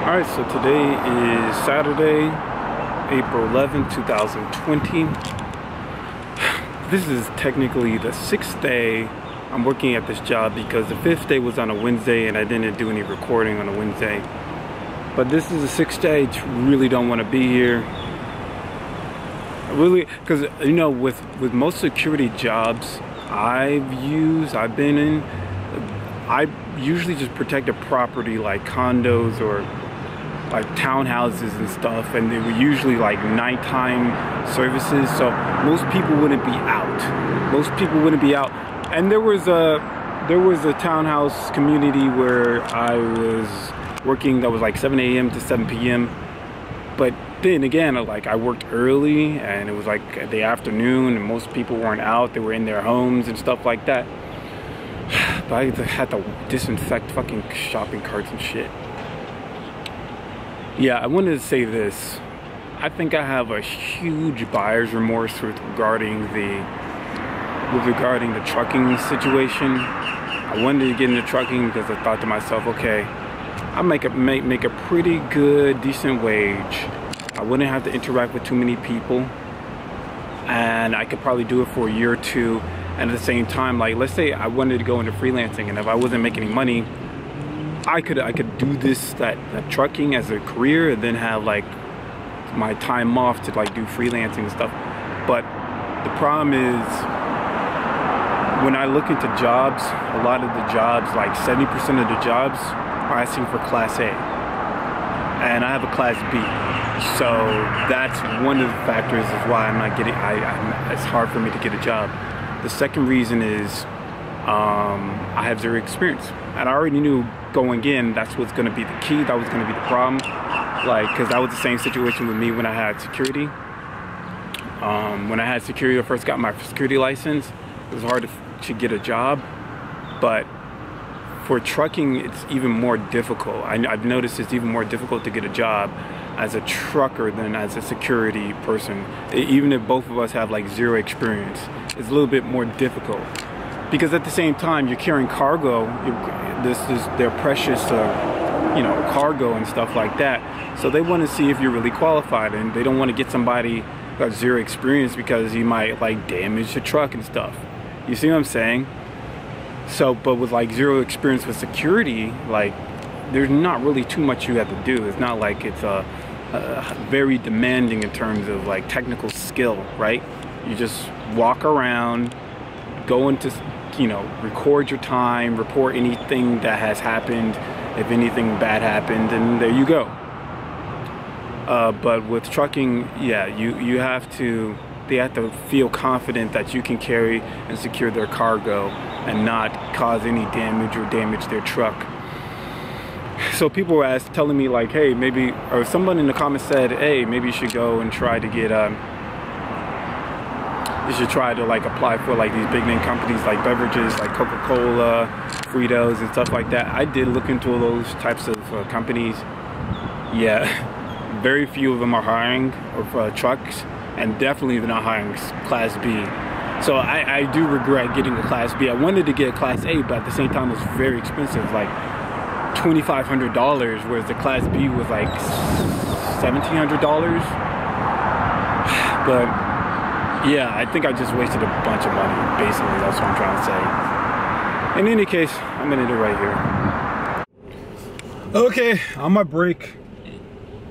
Alright, so today is Saturday, April 11th, 2020. This is technically the 6th day I'm working at this job because the 5th day was on a Wednesday and I didn't do any recording on a Wednesday. But this is the 6th day. I really don't want to be here. Really, because you know, with most security jobs I've been in, I usually just protect a property like condos or like townhouses and stuff, and they were usually like nighttime services, so most people wouldn't be out. And there was a townhouse community where I was working that was like 7 a.m. to 7 p.m. But then again, like, I worked early and it was like the afternoon and most people weren't out, they were in their homes and stuff like that. But I had to disinfect fucking shopping carts and shit. Yeah, I wanted to say this. I think I have a huge buyer's remorse regarding the trucking situation. I wanted to get into trucking because I thought to myself, okay, I make a pretty good, decent wage. I wouldn't have to interact with too many people, and I could probably do it for a year or two. And at the same time, like, let's say I wanted to go into freelancing, and if I wasn't making any money, I could do that trucking as a career, and then have like my time off to like do freelancing and stuff. But the problem is, when I look into jobs, a lot of the jobs, like 70% of the jobs, are asking for Class A, and I have a Class B. So that's one of the factors is why I'm not getting. It's hard for me to get a job. The second reason is I have zero experience, and I already knew going in that's what's going to be the key. That was going to be the problem, like, because that was the same situation with me when I had security. When I had security, I first got my security license. It was hard to get a job, but for trucking, it's even more difficult. I've noticed it's even more difficult to get a job as a trucker than as a security person. Even if both of us have like zero experience, it's a little bit more difficult. Because at the same time, you're carrying cargo. They're precious, you know, cargo and stuff like that. So they want to see if you're really qualified, and they don't want to get somebody who has zero experience because he might like damage the truck and stuff. You see what I'm saying? So, but with like zero experience with security, like, there's not really too much you have to do. It's not like it's very demanding in terms of like technical skill, right? You just walk around, go into, you know, record your time, report anything that has happened, if anything bad happened, and there you go. But with trucking, yeah, they have to feel confident that you can carry and secure their cargo and not cause any damage or damage their truck. So people were telling me like, hey, maybe, or someone in the comments said, hey, maybe you should go and try to get you should try to like apply for like these big name companies like beverages like Coca-Cola, Fritos and stuff like that. I did look into those types of companies. Yeah, very few of them are hiring trucks, and definitely they're not hiring Class B. So I do regret getting a Class B. I wanted to get a Class A, but at the same time it was very expensive, like $2,500, whereas the Class B was like $1,700. But yeah, I think I just wasted a bunch of money, basically. That's what I'm trying to say. In any case, I'm gonna do it right here. Okay, on my break,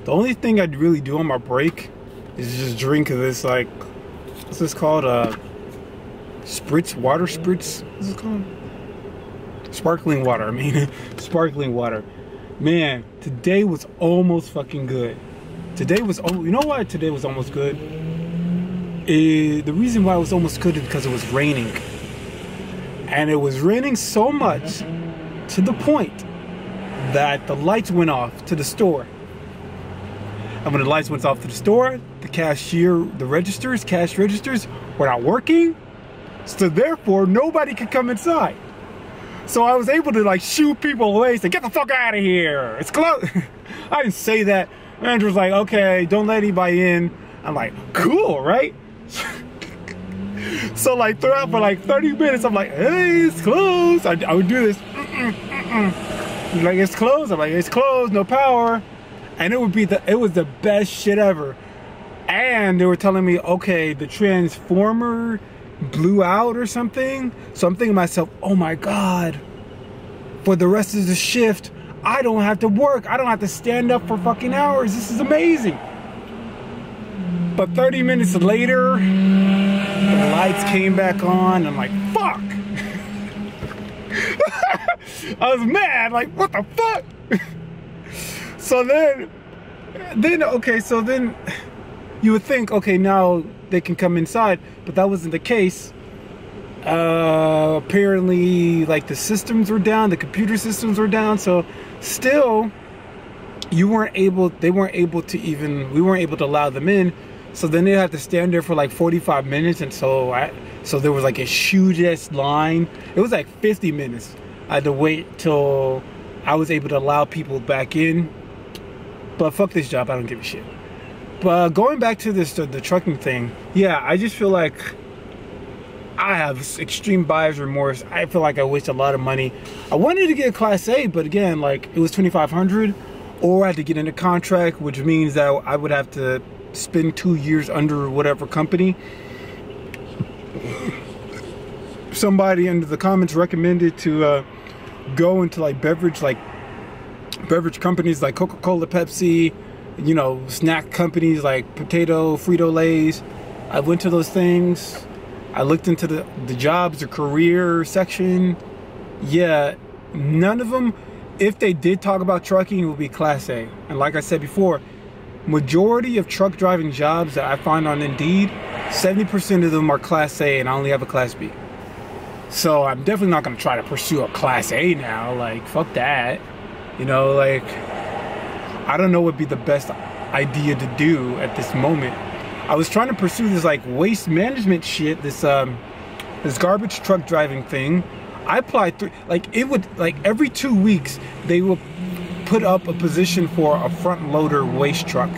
the only thing I'd really do on my break is just drink this, like, what's this called? Spritz, water spritz? What's it called? Sparkling water, I mean, sparkling water. Man, today was almost fucking good. Today was, you know why today was almost good? The reason why it was almost good is because it was raining. And it was raining so much to the point that the lights went off to the store. And when the lights went off to the store, the cash registers were not working. So therefore, nobody could come inside. So I was able to like shoo people away, say, get the fuck out of here, it's closed. I didn't say that. Manager was like, okay, don't let anybody in. I'm like, cool, right? So like throughout for like 30 minutes, I'm like, hey, it's closed. I would do this. Like, it's closed. I'm like, it's closed, no power. And it was the best shit ever. And they were telling me, okay, the transformer blew out or something. So I'm thinking to myself, oh my God, for the rest of the shift, I don't have to work. I don't have to stand up for fucking hours. This is amazing. But 30 minutes later, the lights came back on. I'm like, fuck. I was mad, like, what the fuck? So then you would think, okay, now they can come inside, but that wasn't the case. Apparently, like, the systems were down, the computer systems were down, so still, we weren't able to allow them in. So then they had to stand there for like 45 minutes, and so there was like a huge-ass line. It was like 50 minutes. I had to wait till I was able to allow people back in. But fuck this job, I don't give a shit. But going back to the trucking thing, yeah, I just feel like I have extreme buyer's remorse. I feel like I wasted a lot of money. I wanted to get a Class A, but again, like, it was $2,500, or I had to get in a contract, which means that I would have to spend 2 years under whatever company. Somebody under the comments recommended to go into like beverage companies like Coca-Cola, Pepsi, you know, snack companies like Potato, Frito-Lays. I went to those things. I looked into the jobs, the career section. Yeah, none of them, if they did talk about trucking, it would be Class A. And like I said before, majority of truck driving jobs that I find on Indeed, 70% of them are Class A, and I only have a Class B. So I'm definitely not going to try to pursue a Class A now. Like, fuck that. You know, like, I don't know what would be the best idea to do at this moment. I was trying to pursue this like waste management shit, this garbage truck driving thing. I applied through, like, it would, like, every 2 weeks they would put up a position for a front loader waste truck,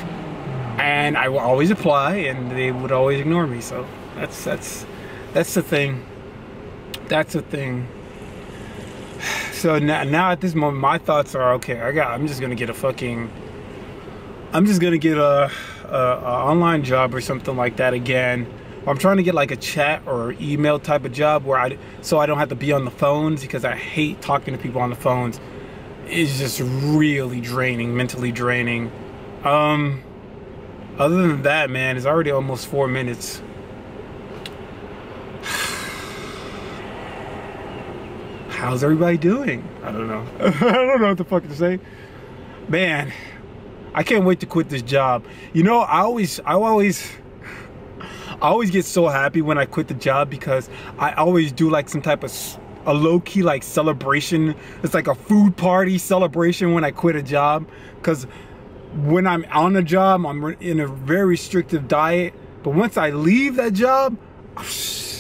and I will always apply, and they would always ignore me. So that's the thing. That's the thing. So now at this moment, my thoughts are, okay, I'm just gonna get a online job or something like that again. I'm trying to get like a chat or email type of job where so I don't have to be on the phones, because I hate talking to people on the phones. It's just really draining, mentally draining. Other than that, man, it's already almost 4 minutes. How's everybody doing? I don't know. I don't know what the fuck to say. Man, I can't wait to quit this job. You know, I always get so happy when I quit the job, because I always do like some type of a low-key like celebration. It's like a food party celebration when I quit a job, because when I'm on a job, I'm in a very restrictive diet. But once I leave that job,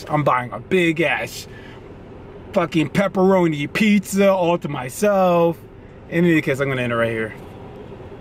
I'm buying a big ass fucking pepperoni pizza all to myself. In any case, I'm gonna end it right here.